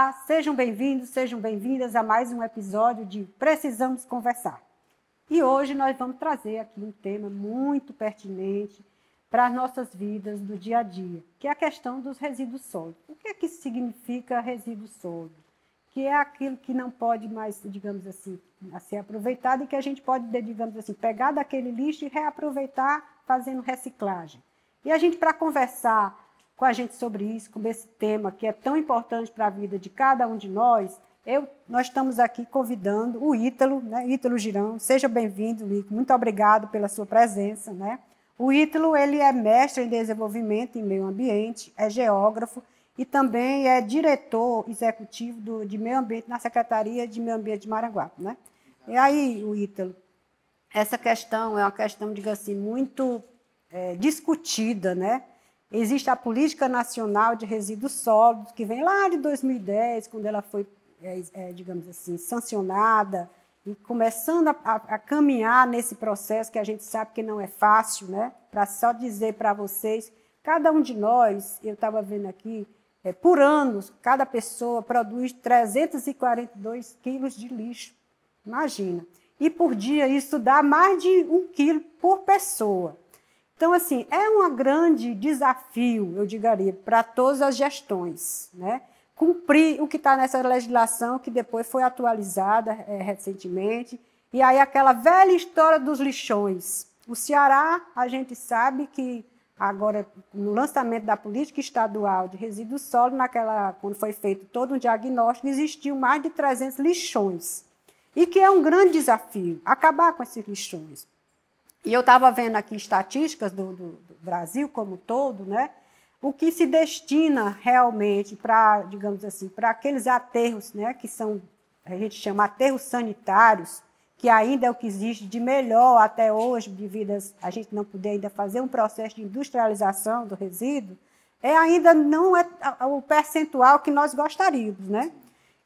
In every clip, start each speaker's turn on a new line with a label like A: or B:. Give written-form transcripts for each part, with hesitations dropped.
A: Olá, sejam bem-vindos, sejam bem-vindas a mais um episódio de Precisamos Conversar. E hoje nós vamos trazer aqui um tema muito pertinente para as nossas vidas do dia a dia, que é a questão dos resíduos sólidos. O que é que significa resíduo sólido? Que é aquilo que não pode mais, digamos assim, ser aproveitado e que a gente pode, digamos assim, pegar daquele lixo e reaproveitar fazendo reciclagem. E a gente, para conversar com a gente sobre isso, com esse tema que é tão importante para a vida de cada um de nós, nós estamos aqui convidando o Ítalo, né? Ítalo Girão. Seja bem-vindo, Ítalo. Muito obrigado pela sua presença, né? O Ítalo, ele é mestre em desenvolvimento em meio ambiente, é geógrafo e também é diretor executivo de meio ambiente na Secretaria de Meio Ambiente de Maranguape, né? E aí, o Ítalo, essa questão é uma questão, digamos assim, muito discutida, né? Existe a Política Nacional de Resíduos Sólidos, que vem lá de 2010, quando ela foi, digamos assim, sancionada, e começando a caminhar nesse processo, que a gente sabe que não é fácil, né? Para só dizer para vocês, cada um de nós, eu estava vendo aqui, por ano, cada pessoa produz 342 quilos de lixo. Imagina. E por dia isso dá mais de 1 quilo por pessoa. Então, assim, é um grande desafio, eu diria, para todas as gestões, né? Cumprir o que está nessa legislação, que depois foi atualizada recentemente, e aí aquela velha história dos lixões. O Ceará, a gente sabe que agora, no lançamento da política estadual de resíduos sólidos, quando foi feito todo um diagnóstico, existiu mais de 300 lixões, e que é um grande desafio, acabar com esses lixões. E eu estava vendo aqui estatísticas do Brasil como um todo, né? O que se destina realmente para, digamos assim, para aqueles aterros, né? Que são, a gente chama aterros sanitários, que ainda é o que existe de melhor até hoje, devido a gente não poder ainda fazer um processo de industrialização do resíduo, ainda não é o percentual que nós gostaríamos, né?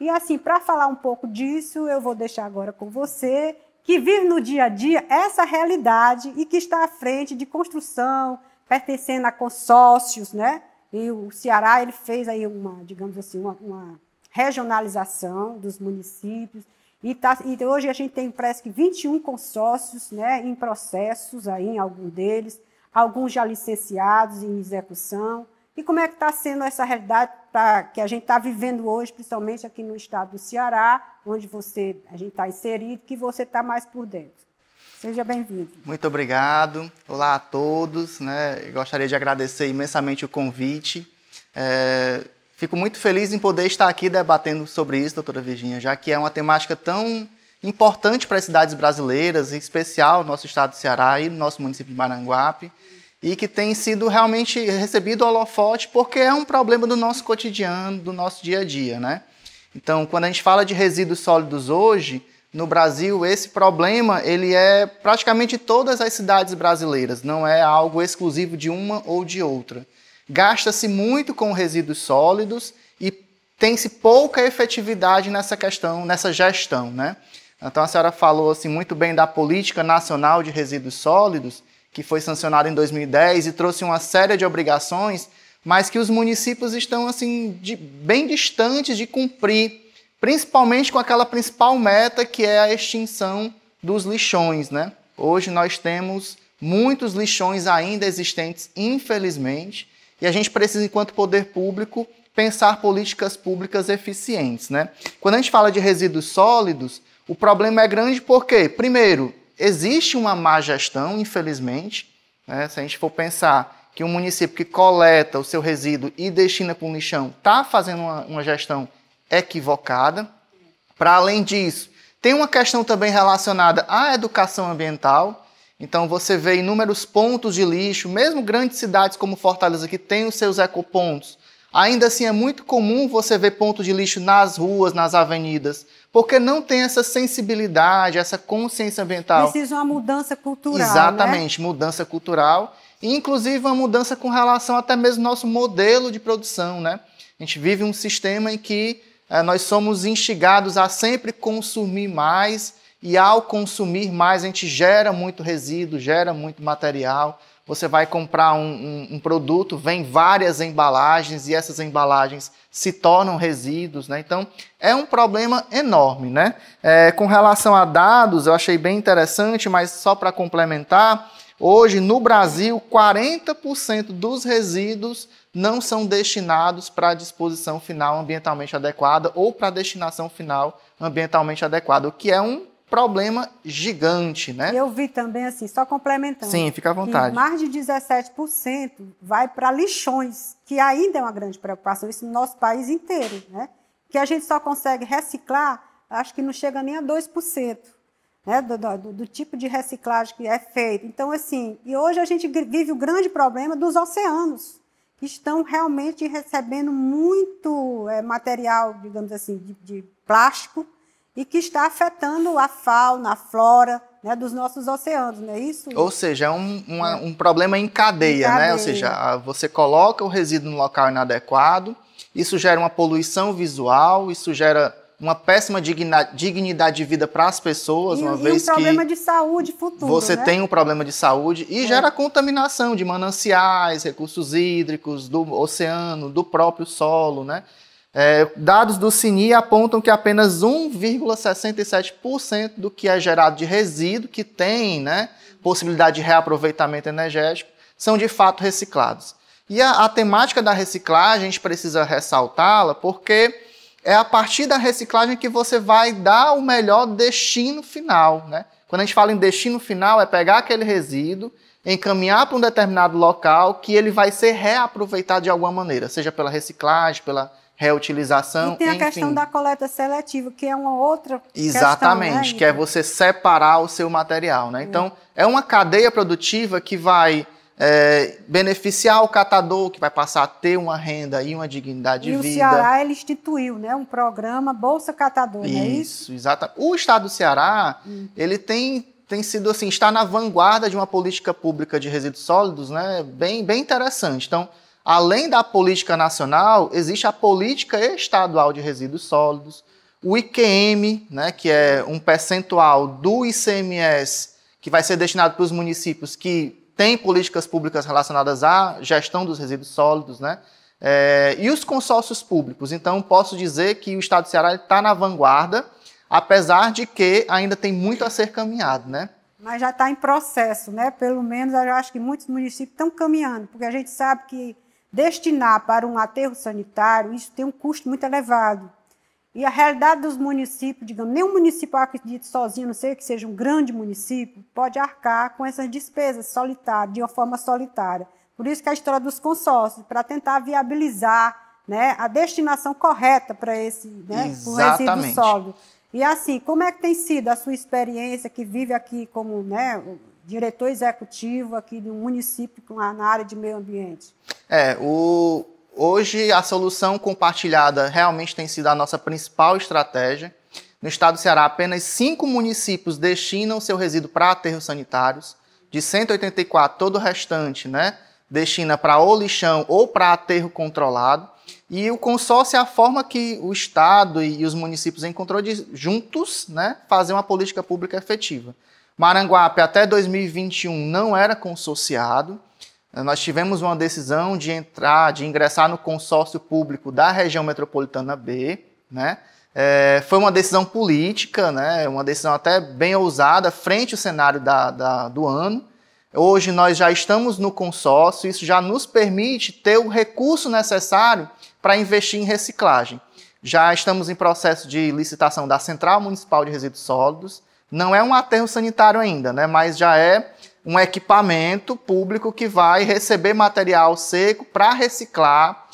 A: E assim, para falar um pouco disso, eu vou deixar agora com você, que vive no dia a dia essa realidade e que está à frente de construção, pertencendo a consórcios, né? E o Ceará, ele fez aí digamos assim, uma regionalização dos municípios, e hoje a gente tem, parece que 21 consórcios, né, em processos, aí, em algum deles, alguns já licenciados em execução. E como é que está sendo essa realidade que a gente está vivendo hoje, principalmente aqui no estado do Ceará, onde a gente está inserido, que você está mais por dentro. Seja bem-vindo.
B: Muito obrigado. Olá a todos, né? Eu gostaria de agradecer imensamente o convite. Fico muito feliz em poder estar aqui debatendo sobre isso, doutora Virgínia, já que é uma temática tão importante para as cidades brasileiras, em especial no nosso estado do Ceará e no nosso município de Maranguape, e que tem sido realmente recebido holofote porque é um problema do nosso cotidiano, do nosso dia a dia, né? Então, quando a gente fala de resíduos sólidos hoje, no Brasil, esse problema ele é praticamente de todas as cidades brasileiras, não é algo exclusivo de uma ou de outra. Gasta-se muito com resíduos sólidos e tem-se pouca efetividade nessa questão, nessa gestão, né? Então, a senhora falou assim, muito bem da Política Nacional de Resíduos Sólidos, que foi sancionado em 2010 e trouxe uma série de obrigações, mas que os municípios estão assim, bem distantes de cumprir, principalmente com aquela principal meta, que é a extinção dos lixões, né? Hoje nós temos muitos lixões ainda existentes, infelizmente, e a gente precisa, enquanto poder público, pensar políticas públicas eficientes, né? Quando a gente fala de resíduos sólidos, o problema é grande porque, primeiro, existe uma má gestão, infelizmente, né? Se a gente for pensar que um município que coleta o seu resíduo e destina para um lixão está fazendo uma gestão equivocada. Para além disso, tem uma questão também relacionada à educação ambiental. Então, você vê inúmeros pontos de lixo, mesmo grandes cidades como Fortaleza, que têm os seus ecopontos. Ainda assim, é muito comum você ver pontos de lixo nas ruas, nas avenidas, porque não tem essa sensibilidade, essa consciência ambiental.
A: Precisa uma mudança cultural,
B: exatamente,
A: né?
B: Mudança cultural, e inclusive uma mudança com relação até mesmo ao nosso modelo de produção, né? A gente vive um sistema em que nós somos instigados a sempre consumir mais, e ao consumir mais a gente gera muito resíduo, gera muito material, você vai comprar um produto, vem várias embalagens e essas embalagens se tornam resíduos, né? Então, é um problema enorme, né? Com relação a dados, eu achei bem interessante, mas só para complementar, hoje no Brasil, 40% dos resíduos não são destinados para a disposição final ambientalmente adequada ou para a destinação final ambientalmente adequada, o que é um problema gigante, né?
A: E eu vi também, assim, só complementando.
B: Sim, fica à vontade.
A: Que mais de 17% vai para lixões, que ainda é uma grande preocupação, isso no nosso país inteiro, né? Que a gente só consegue reciclar, acho que não chega nem a 2%, né? Do tipo de reciclagem que é feito. Então, assim, e hoje a gente vive o grande problema dos oceanos, que estão realmente recebendo muito material, digamos assim, de plástico, e que está afetando a fauna, a flora, né, dos nossos oceanos, não é isso?
B: Ou seja, é um problema em cadeia, né? Ou seja, você coloca o resíduo no local inadequado, isso gera uma poluição visual, isso gera uma péssima dignidade de vida para as pessoas, uma vez que...
A: um problema de saúde futuro,
B: você
A: né?
B: tem um problema de saúde e gera contaminação de mananciais, recursos hídricos, do oceano, do próprio solo, né? Dados do CINI apontam que apenas 1,67% do que é gerado de resíduo, que tem, né, possibilidade de reaproveitamento energético, são de fato reciclados. E a temática da reciclagem, a gente precisa ressaltá-la, porque é a partir da reciclagem que você vai dar o melhor destino final, né? Quando a gente fala em destino final, é pegar aquele resíduo, encaminhar para um determinado local que ele vai ser reaproveitado de alguma maneira, seja pela reciclagem, pela reutilização,
A: e tem a
B: enfim.
A: questão da coleta seletiva, que é uma outra
B: Exatamente,
A: questão, né?
B: que é você separar o seu material, né? Então, é uma cadeia produtiva que vai beneficiar o catador, que vai passar a ter uma renda e uma dignidade de vida.
A: E o Ceará, ele instituiu, né, um programa Bolsa Catador, não é isso?
B: Isso, exatamente. O estado do Ceará, ele tem sido assim, está na vanguarda de uma política pública de resíduos sólidos, né, bem interessante. Então, além da política nacional, existe a política estadual de resíduos sólidos, o IQM, né, que é um percentual do ICMS que vai ser destinado para os municípios que têm políticas públicas relacionadas à gestão dos resíduos sólidos, né, e os consórcios públicos. Então, posso dizer que o estado do Ceará está na vanguarda, apesar de que ainda tem muito a ser caminhado, né?
A: Mas já está em processo, né? Pelo menos eu acho que muitos municípios estão caminhando, porque a gente sabe que destinar para um aterro sanitário, isso tem um custo muito elevado. E a realidade dos municípios, digamos, nenhum município, eu acredito, sozinho, não sei que seja um grande município, pode arcar com essas despesas solitárias, de uma forma solitária. Por isso que a história dos consórcios, para tentar viabilizar, né, a destinação correta para esse, né, resíduo sólido. E assim, como é que tem sido a sua experiência, que vive aqui como, né, diretor executivo aqui de um município na área de meio ambiente?
B: Hoje a solução compartilhada realmente tem sido a nossa principal estratégia. No estado do Ceará, apenas 5 municípios destinam seu resíduo para aterros sanitários. De 184, todo o restante, né, destina para ou lixão ou para aterro controlado. E o consórcio é a forma que o Estado e os municípios encontrou de, juntos, né, fazer uma política pública efetiva. Maranguape, até 2021, não era consorciado. Nós tivemos uma decisão de ingressar no consórcio público da região metropolitana B, né? Foi uma decisão política, né? Uma decisão até bem ousada, frente ao cenário do ano. Hoje nós já estamos no consórcio, isso já nos permite ter o recurso necessário para investir em reciclagem. Já estamos em processo de licitação da Central Municipal de Resíduos Sólidos. Não é um aterro sanitário ainda, né? Mas já é um equipamento público que vai receber material seco para reciclar,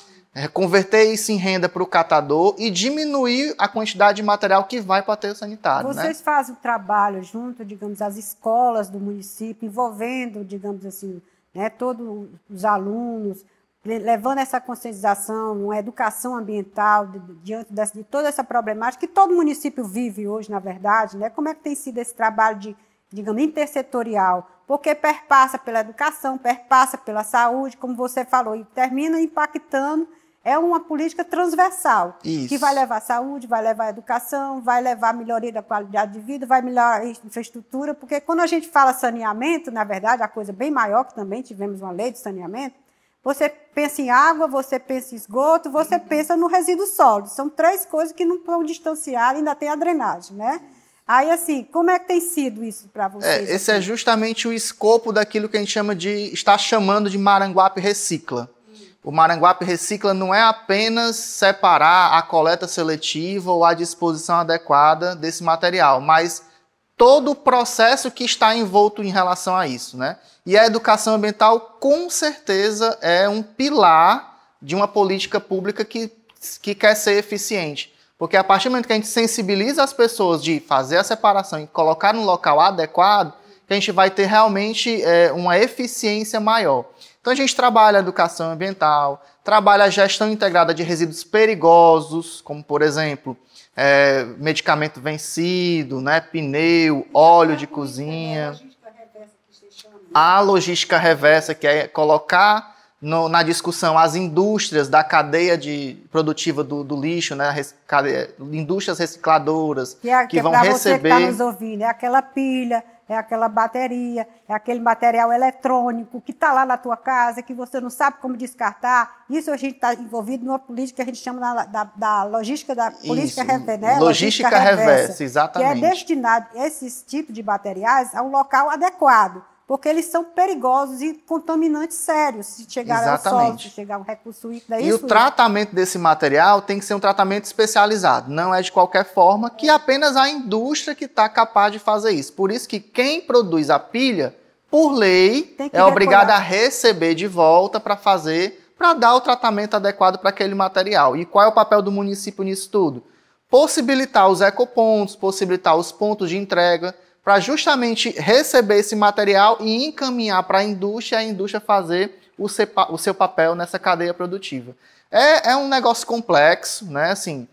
B: converter isso em renda para o catador e diminuir a quantidade de material que vai para o aterro sanitário.
A: Vocês fazem o trabalho junto, digamos, às escolas do município, envolvendo, digamos assim, né, todos os alunos, levando essa conscientização, uma educação ambiental diante de toda essa problemática que todo município vive hoje, na verdade, né? Como é que tem sido esse trabalho digamos, intersetorial? Porque perpassa pela educação, perpassa pela saúde, como você falou, e termina impactando é uma política transversal,
B: Isso.
A: que vai levar saúde, vai levar educação, vai levar melhoria da qualidade de vida, vai melhorar a infraestrutura, porque quando a gente fala saneamento, na verdade, a coisa bem maior, que também tivemos uma lei de saneamento, você pensa em água, você pensa em esgoto, você pensa no resíduo sólido. São 3 coisas que não estão distanciadas, ainda tem a drenagem, né? Aí, assim, como é que tem sido isso para vocês?
B: Esse é justamente o escopo daquilo que a gente está chamando de Maranguape Recicla. O Maranguape Recicla não é apenas separar a coleta seletiva ou a disposição adequada desse material, mas todo o processo que está envolto em relação a isso, né? E a educação ambiental, com certeza, é um pilar de uma política pública que quer ser eficiente. Porque a partir do momento que a gente sensibiliza as pessoas de fazer a separação e colocar no local adequado, que a gente vai ter realmente uma eficiência maior. Então a gente trabalha a educação ambiental, trabalha a gestão integrada de resíduos perigosos, como por exemplo, medicamento vencido, né, pneu, óleo de cozinha. A logística reversa, que é colocar na discussão as indústrias da cadeia produtiva do lixo, né, indústrias recicladoras, que vão receber...
A: Você que está nos ouvindo, é aquela pilha, é aquela bateria, é aquele material eletrônico que está lá na tua casa, que você não sabe como descartar. Isso a gente está envolvido numa política que a gente chama da logística da política reversa, né?
B: Logística reversa, exatamente.
A: Que é destinado esses tipos de materiais a um local adequado, porque eles são perigosos e contaminantes sérios se chegar ao solo, se chegar a um recurso líquido.
B: E o tratamento desse material tem que ser um tratamento especializado, não é de qualquer forma, que apenas a indústria que está capaz de fazer isso. Por isso que quem produz a pilha, por lei, é obrigado a receber de volta para dar o tratamento adequado para aquele material. E qual é o papel do município nisso tudo? Possibilitar os ecopontos, possibilitar os pontos de entrega, para justamente receber esse material e encaminhar para a indústria fazer o seu papel nessa cadeia produtiva. É um negócio complexo, né? Assim,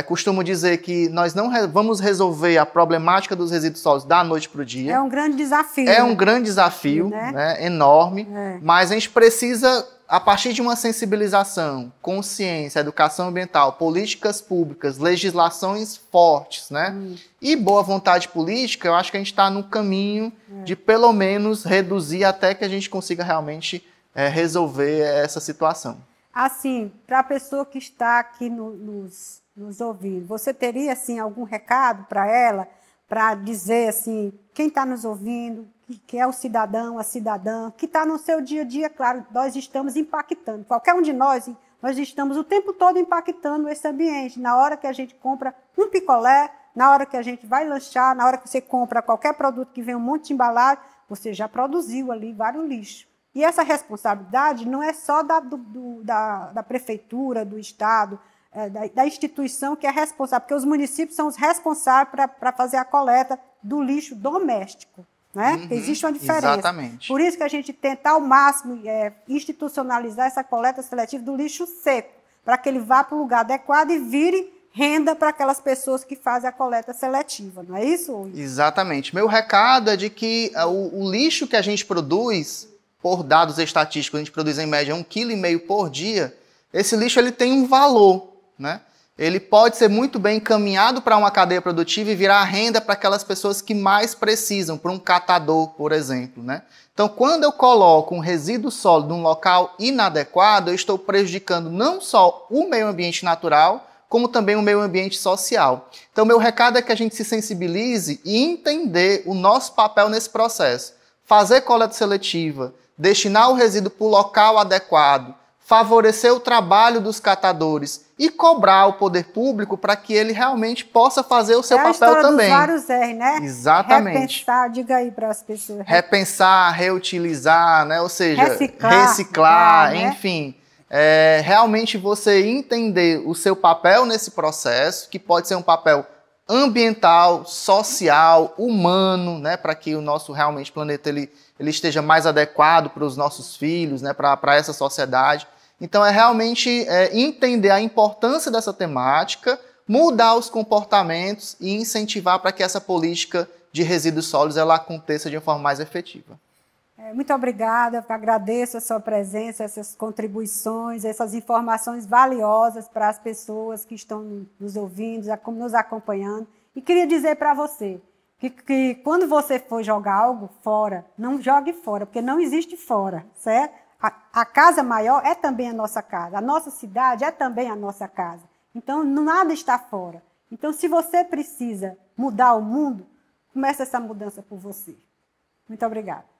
B: costumo dizer que nós não vamos resolver a problemática dos resíduos sólidos da noite para o dia.
A: É um grande desafio.
B: É um grande desafio, né? Enorme, mas a gente precisa, a partir de uma sensibilização, consciência, educação ambiental, políticas públicas, legislações fortes, né? E boa vontade política, eu acho que a gente está no caminho de, pelo menos, reduzir até que a gente consiga realmente resolver essa situação. Assim,
A: para a pessoa que está aqui nos ouvindo, você teria, assim, algum recado para ela, para dizer, assim, quem está nos ouvindo, que é o cidadão, a cidadã, que está no seu dia a dia, claro, nós estamos impactando. Qualquer um de nós estamos o tempo todo impactando esse ambiente. Na hora que a gente compra um picolé, na hora que a gente vai lanchar, na hora que você compra qualquer produto que vem um monte de embalagem, você já produziu ali vários lixos. E essa responsabilidade não é só da prefeitura, do Estado, da instituição que é responsável, porque os municípios são os responsáveis para fazer a coleta do lixo doméstico. Né? Porque existe uma diferença.
B: Exatamente.
A: Por isso que a gente tenta ao máximo institucionalizar essa coleta seletiva do lixo seco, para que ele vá para o lugar adequado e vire renda para aquelas pessoas que fazem a coleta seletiva, não é isso?
B: Exatamente. Meu recado é de que o lixo que a gente produz, por dados estatísticos, a gente produz em média 1,5 kg por dia, esse lixo ele tem um valor, né? Ele pode ser muito bem encaminhado para uma cadeia produtiva e virar renda para aquelas pessoas que mais precisam, para um catador, por exemplo, né? Então, quando eu coloco um resíduo sólido num local inadequado, eu estou prejudicando não só o meio ambiente natural, como também o meio ambiente social. Então, meu recado é que a gente se sensibilize e entender o nosso papel nesse processo. Fazer coleta seletiva, destinar o resíduo para o local adequado, favorecer o trabalho dos catadores e cobrar o poder público para que ele realmente possa fazer o seu papel também.
A: Dos vários R, né?
B: Exatamente.
A: Repensar, diga aí para as pessoas.
B: Repensar, reutilizar, né? Ou seja,
A: reciclar,
B: enfim. Realmente você entender o seu papel nesse processo, que pode ser um papel ambiental, social, humano, né? Para que o nosso realmente planeta ele esteja mais adequado para os nossos filhos, né? Para essa sociedade. Então, realmente entender a importância dessa temática, mudar os comportamentos e incentivar para que essa política de resíduos sólidos ela aconteça de uma forma mais efetiva.
A: Muito obrigada, agradeço a sua presença, essas contribuições, essas informações valiosas para as pessoas que estão nos ouvindo, nos acompanhando. E queria dizer para você que quando você for jogar algo fora, não jogue fora, porque não existe fora, certo? A casa maior é também a nossa casa, a nossa cidade é também a nossa casa. Então, nada está fora. Então, se você precisa mudar o mundo, comece essa mudança por você. Muito obrigada.